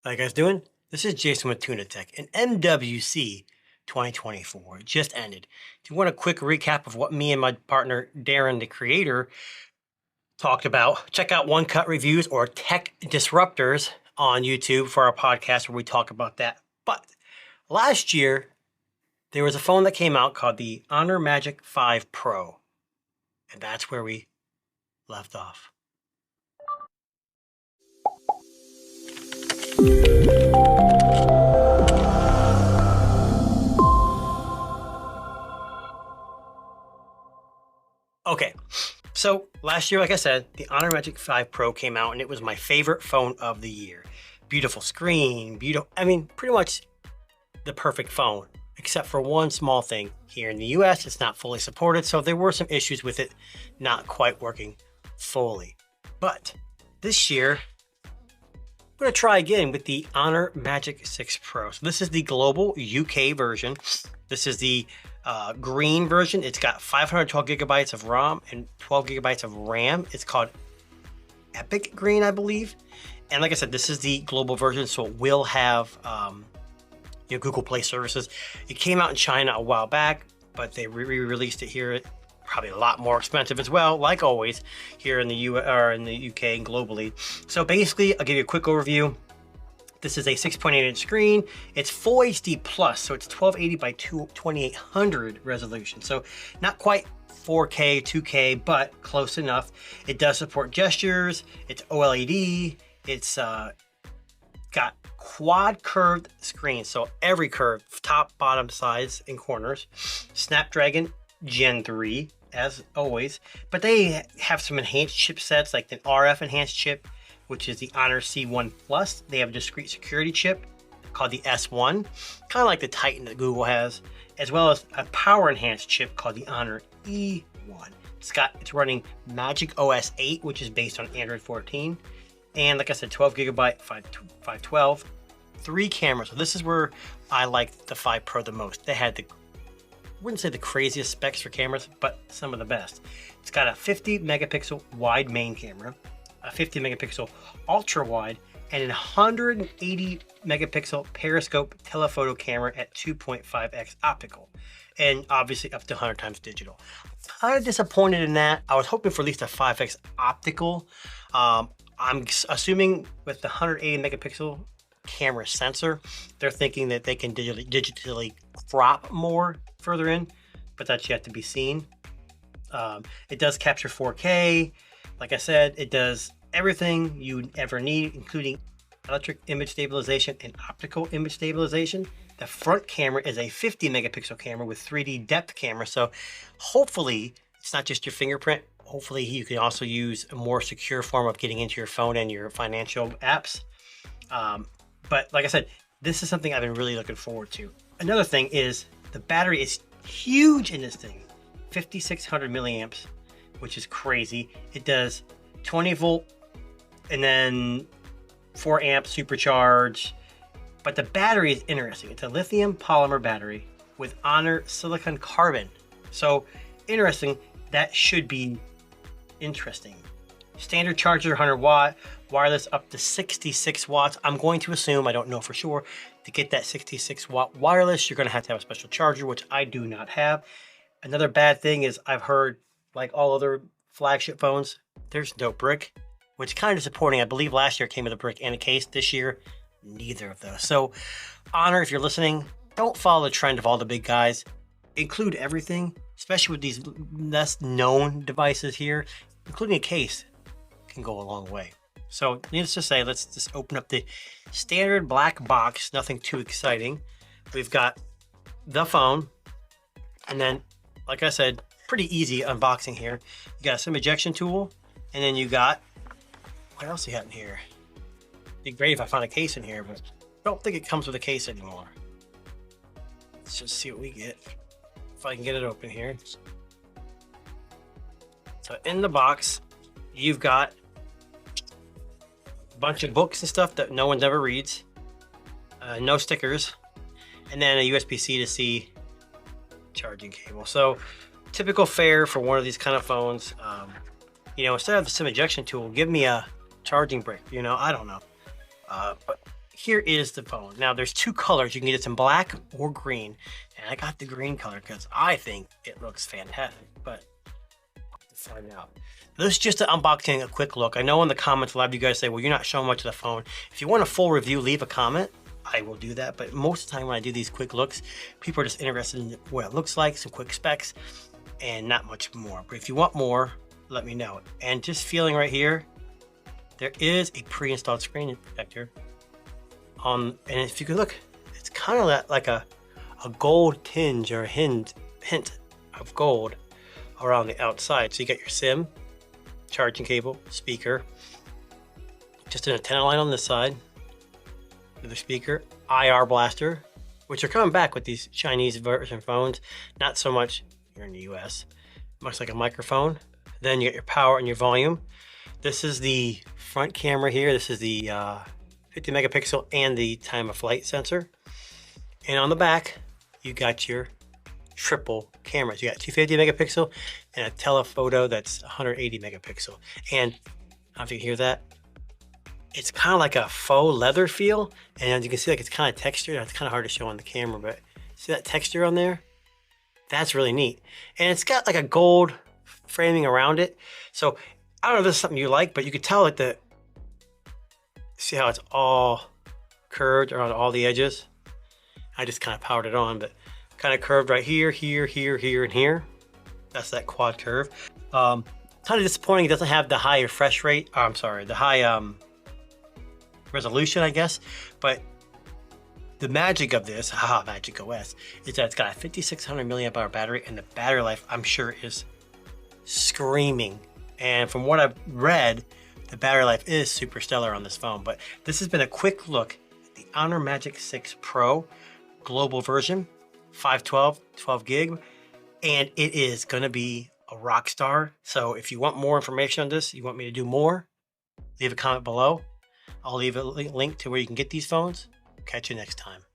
How you guys doing? This is Jason with Tuna Tech, and MWC 2024 just ended. Do you want a quick recap of what me and my partner Darren, the creator, talked about? Check out One Cut Reviews or Tech Disruptors on YouTube for our podcast where we talk about that. But last year, there was a phone that came out called the Honor Magic 5 Pro, and that's where we left off. Okay, so last year, like I said, the Honor Magic 5 Pro came out and it was my favorite phone of the year. Beautiful screen, pretty much the perfect phone, except for one small thing. Here in the US, it's not fully supported, so there were some issues with it not quite working fully. But this year, I'm going to try again with the Honor Magic 6 Pro. So this is the global UK version. This is the green version. It's got 512 gigabytes of ROM and 12 gigabytes of RAM. It's called Epic Green, I believe. And like I said, this is the global version, so it will have Google Play services. It came out in China a while back, but they re-released it here. Probably a lot more expensive as well, like always, here in the UK and globally. So basically, I'll give you a quick overview. This is a 6.8-inch screen. It's Full HD Plus, so it's 1280 by 2800 resolution. So not quite 4K, 2K, but close enough. It does support gestures. It's OLED. It's got quad curved screen, so every curve, top, bottom, sides, and corners. Snapdragon Gen 3, as always, but they have some enhanced chipsets like the RF enhanced chip, which is the Honor C1 Plus. They have a discrete security chip called the S1, kind of like the Titan that Google has, as well as a power enhanced chip called the Honor E1. It's running Magic OS 8, which is based on Android 14. And like I said, 12 gigabyte, 512, 3 cameras. So this is where I like the 5 Pro the most. They had wouldn't say the craziest specs for cameras, but some of the best. It's got a 50 megapixel wide main camera, a 50 megapixel ultra wide, and a 180 megapixel periscope telephoto camera at 2.5x optical, and obviously up to 100 times digital. Kind of disappointed in that. I was hoping for at least a 5x optical. I'm assuming with the 180 megapixel camera sensor, they're thinking that they can digitally crop more further in, but that's yet to be seen. It does capture 4K. Like I said, it does everything you ever need, including electric image stabilization and optical image stabilization. The front camera is a 50 megapixel camera with 3D depth camera, so hopefully it's not just your fingerprint. Hopefully you can also use a more secure form of getting into your phone and your financial apps. But like I said, this is something I've been really looking forward to. Another thing is the battery is huge in this thing, 5,600 milliamps, which is crazy. It does 20 volt and then 4 amp supercharge. But the battery is interesting. It's a lithium polymer battery with Honor silicon carbon. So interesting, that should be interesting. Standard charger, 100 watt, wireless up to 66 watts. I'm going to assume, I don't know for sure, to get that 66 watt wireless, you're going to have a special charger, which I do not have. Another bad thing is I've heard, like all other flagship phones, there's no brick, which is kind of disappointing. I believe last year it came with a brick and a case. This year, neither of those. So Honor, if you're listening, don't follow the trend of all the big guys. Include everything, especially with these less known devices here, including a case. Can go a long way. So needless to say, let's just open up the standard black box. Nothing too exciting. We've got the phone, and then, like I said, pretty easy unboxing here. You got a SIM ejection tool, and then you got, what else you got in here? It'd be great if I found a case in here, but I don't think it comes with a case anymore. Let's just see what we get. If I can get it open here. So in the box, you've got a bunch of books and stuff that no one ever reads, no stickers, and then a USB-C to C charging cable. So typical fare for one of these kind of phones. Instead of the SIM ejection tool, give me a charging brick. I don't know. But here is the phone. Now there's two colors. You can get it in black or green. And I got the green color because I think it looks fantastic, but to find out. This is just an unboxing, a quick look. I know in the comments, a lot of you guys say, well, you're not showing much of the phone. If you want a full review, leave a comment. I will do that. But most of the time when I do these quick looks, people are just interested in what it looks like, some quick specs, and not much more. But if you want more, let me know. And just feeling right here, there is a pre-installed screen protector. And if you could look, it's kind of like a gold tinge or a hint of gold around the outside. So you got your SIM, charging cable, speaker, just an antenna line on this side, another speaker, IR blaster, which are coming back with these Chinese version phones. Not so much here in the US. Much like a microphone. Then you got your power and your volume. This is the front camera here. This is the 50 megapixel and the time of flight sensor. And on the back, you got your triple cameras. You got 250 megapixel and a telephoto that's 180 megapixel. And I don't know if you can hear that. It's kind of like a faux leather feel. And as you can see, like it's kind of textured. It's kind of hard to show on the camera, but see that texture on there? That's really neat. And it's got like a gold framing around it. So I don't know if this is something you like, but you could tell that see how it's all curved around all the edges. I just kind of powered it on, but kind of curved right here, here, here, here, and here. That's that quad curve. Kind of disappointing. It doesn't have the high refresh rate. Oh, I'm sorry, the high resolution, I guess. But the magic of this, Magic OS, is that it's got a 5600 milliamp hour battery, and the battery life, I'm sure, is screaming. And from what I've read, the battery life is super stellar on this phone. But this has been a quick look at the Honor Magic 6 Pro global version, 512, 12 gig, and it is gonna be a rock star. So if you want more information on this, you want me to do more, leave a comment below. I'll leave a link to where you can get these phones. Catch you next time.